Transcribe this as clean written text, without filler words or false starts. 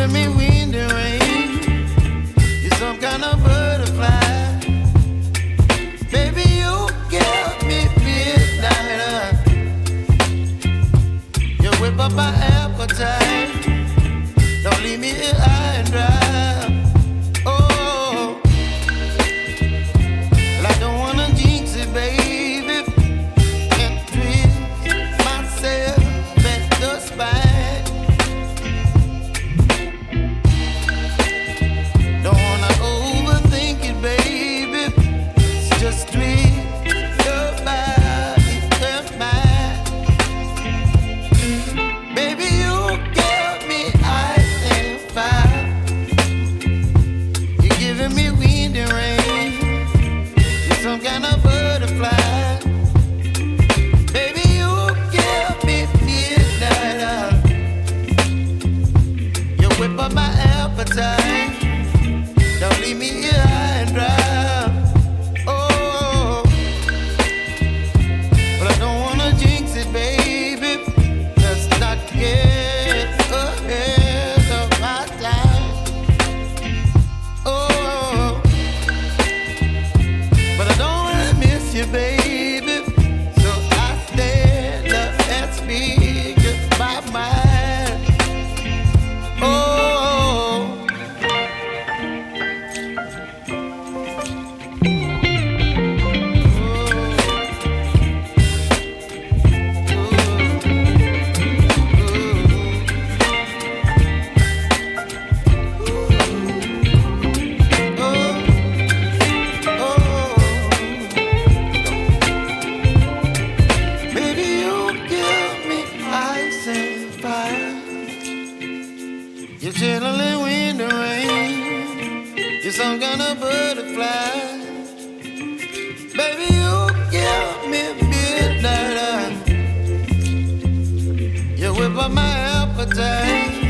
giving me wind and rain. You're some kind of butterfly. Baby, you give me midnight. You whip up my appetite. Don't leave me here high and dry. Oh, well, I don't wanna jinx it, baby, and twist myself at the spine. Don't wanna overthink it, baby. It's just twist your body and mine. Baby, you give me ice and fire. You're giving me wind and rain. You're some kind of butterfly. Baby, you give me midnight. You whip up my appetite. Don't leave me here high and dry. Oh, but I don't wanna jinx it, baby. Let's not get ahead of my time. Oh, but I don't wanna miss you, baby. So I stand up and speak my mind. Oh. Baby, you give me ice and fire. You're chilling wind and rain. You're some kind of butterfly. Baby, you give me midnight. You whip up my appetite.